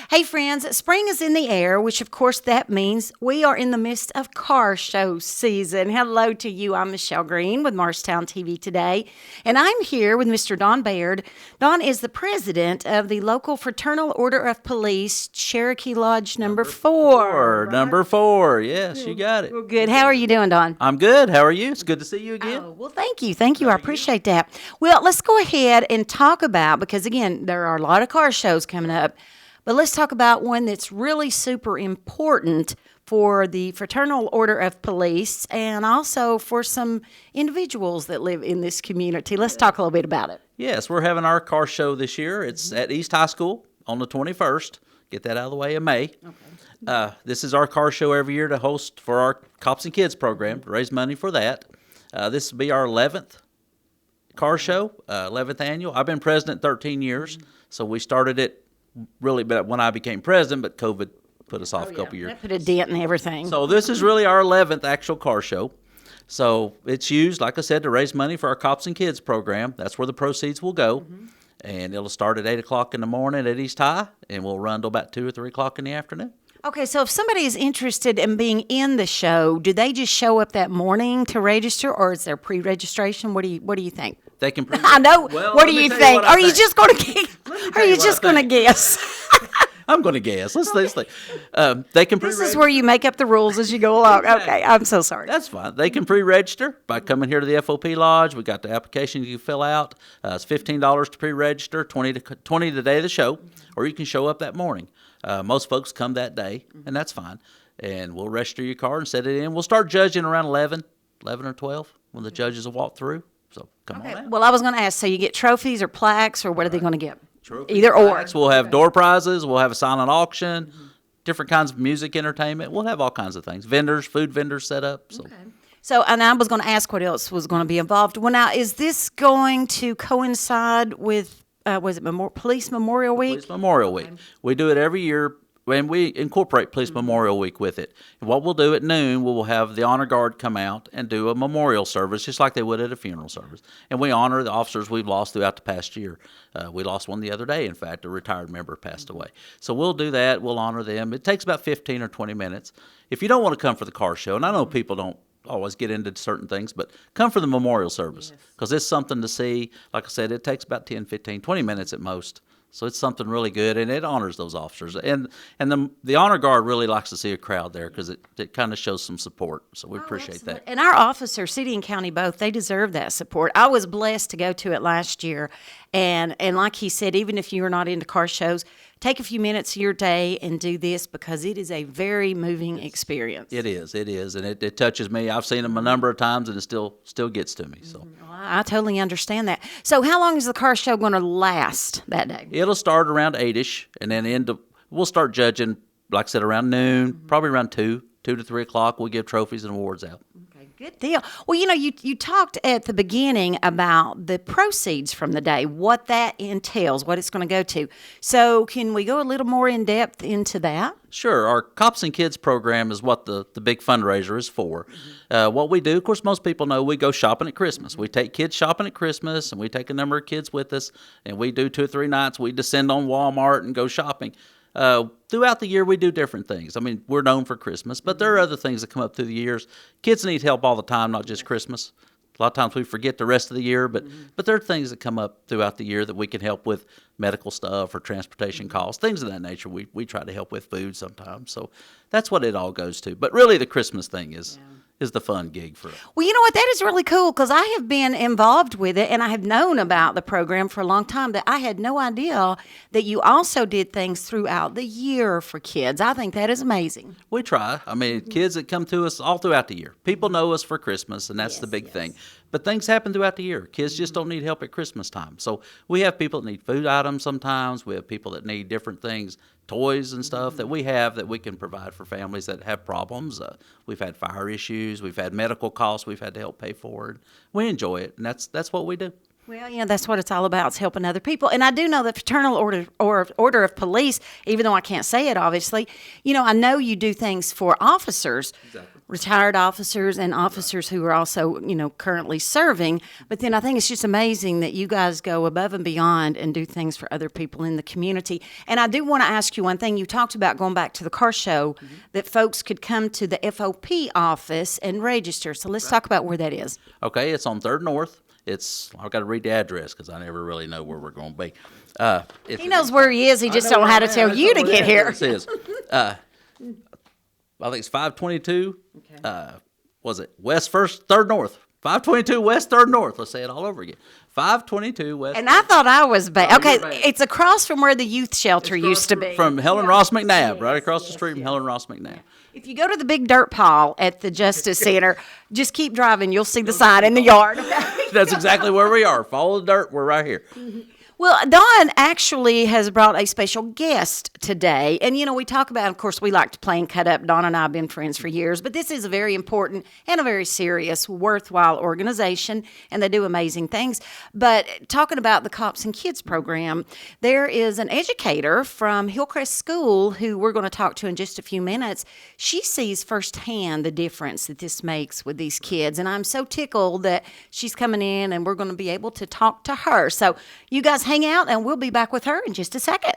Hey, friends, spring is in the air, which of course that means we are in the midst of car show season. Hello to you. I'm Michelle Green with Morristown TV Today, and I'm here with Mr. Don Baird. Don is the president of the local Fraternal Order of Police, Cherokee Lodge number 4. Number 4. Yes, you got it. Well, good. How are you doing, Don? I'm good. How are you? It's good to see you again. Oh, well, thank you. Thank you. I appreciate that. Well, let's go ahead and talk about, because again, there are a lot of car shows coming up, but let's talk about one that's really super important for the Fraternal Order of Police and also for some individuals that live in this community. Let's talk a little bit about it. Yes, we're having our car show this year. It's at East High School on the 21st. Get that out of the way in May. Okay. This is our car show every year to host for our Cops and Kids program, to raise money for that. This will be our 11th car show, 11th annual. I've been president 13 years, so we started it really when I became president, but COVID put us off a couple years. That put a dent in everything. So this is really our 11th actual car show. So it's used, like I said, to raise money for our Cops and Kids program. That's where the proceeds will go. And it'll start at 8 o'clock in the morning at East High, and we'll run till about 2 or 3 o'clock in the afternoon. Okay, so if somebody is interested in being in the show, do they just show up that morning to register, or is there pre-registration? What do you think? They can. I know. Well, what do you think? Are you just going to? Are you just going to guess? I'm going to guess. Let's think. They can. This is where you make up the rules as you go along. Okay, I'm so sorry. That's fine. They can pre-register by coming here to the FOP Lodge. We got the application you can fill out. It's $15 to pre-register, $20 the day of the show, or you can show up that morning. Most folks come that day, and that's fine. And we'll register your car and set it in. We'll start judging around 11 or 12 when the judges will walk through. So come on out. Well, I was going to ask, so you get trophies or plaques, or what are they going to get? Trophies, either or. Plaques. We'll have door prizes. We'll have a silent auction, different kinds of music entertainment. We'll have all kinds of things. Food vendors set up. So. Okay. So, and I was going to ask what else was going to be involved. Well, now, is this going to coincide with, was it Police Memorial Week? Police Memorial Week. We do it every year, and we incorporate Police Memorial Week with it. And what we'll do at noon, we will have the Honor Guard come out and do a memorial service, just like they would at a funeral service. And we honor the officers we've lost throughout the past year. We lost one the other day, in fact, a retired member passed away. So we'll do that. We'll honor them. It takes about 15 or 20 minutes. If you don't want to come for the car show, and I know people don't always get into certain things, but come for the memorial service because it's something to see. Like I said, it takes about 10, 15, 20 minutes at most. So it's something really good, and it honors those officers. And the Honor Guard really likes to see a crowd there because it kind of shows some support. So we appreciate that. And our officers, city and county both, they deserve that support. I was blessed to go to it last year. And like he said, even if you're not into car shows, take a few minutes of your day and do this because it is a very moving experience. It is, and it touches me. I've seen them a number of times, and it still gets to me. So well, I totally understand that. So how long is the car show going to last that day? It'll start around 8-ish, and then we'll start judging, like I said, around noon, probably around 2 to 3 o'clock. We'll give trophies and awards out. Good deal. Well, you talked at the beginning about the proceeds from the day, what that entails, what it's going to go to. So can we go a little more in depth into that? Sure. Our Cops and Kids program is what the big fundraiser is for. What we do, of course, most people know we go shopping at Christmas. We take kids shopping at Christmas, and we take a number of kids with us, and we do 2 or 3 nights. We descend on Walmart and go shopping. Throughout the year, we do different things. I mean, we're known for Christmas, but there are other things that come up through the years. Kids need help all the time, not just Christmas. A lot of times we forget the rest of the year, but there are things that come up throughout the year that we can help with, medical stuff or transportation costs, things of that nature. We try to help with food sometimes. So that's what it all goes to. But really the Christmas thing is the fun gig for us. Well, you know what? That is really cool because I have been involved with it and I have known about the program for a long time that I had no idea that you also did things throughout the year for kids. I think that is amazing. We try. I mean, kids that come to us all throughout the year. People know us for Christmas, and that's the big thing. But things happen throughout the year. Kids just don't need help at Christmas time. So we have people that need food items sometimes. We have people that need different things, toys and stuff that we have that we can provide for families that have problems. We've had fire issues. We've had medical costs we've had to help pay for. And we enjoy it, and that's what we do. Well, yeah, that's what it's all about, is helping other people. And I do know that Fraternal Order of Police, even though I can't say it, obviously, I know you do things for officers. Exactly. retired officers and officers who are also, currently serving. But then I think it's just amazing that you guys go above and beyond and do things for other people in the community. And I do want to ask you one thing. You talked about going back to the car show, that folks could come to the FOP office and register. So let's talk about where that is. Okay, it's on 3rd North. I've got to read the address because I never really know where we're going to be. He knows where he is. He just don't know how to tell you to get here. It is. I think it's 522. Was it West 3rd North? 522 West 3rd North. Let's say it all over again. 522 West. And I thought I was bad. No, Okay, you're bad. it's across from where the youth shelter used to be. From Helen Ross McNabb, right across the street from Helen Ross McNabb. If you go to the big dirt pile at the Justice Center, just keep driving. You'll see the sign in the yard. That's exactly where we are. Follow the dirt. We're right here. Well, Dawn actually has brought a special guest today. And, we talk about, of course, we like to play and cut up. Dawn and I have been friends for years. But this is a very important and a very serious, worthwhile organization. And they do amazing things. But talking about the Cops and Kids program, there is an educator from Hillcrest School who we're going to talk to in just a few minutes. She sees firsthand the difference that this makes with these kids. And I'm so tickled that she's coming in and we're going to be able to talk to her. So you guys hang out, and we'll be back with her in just a second.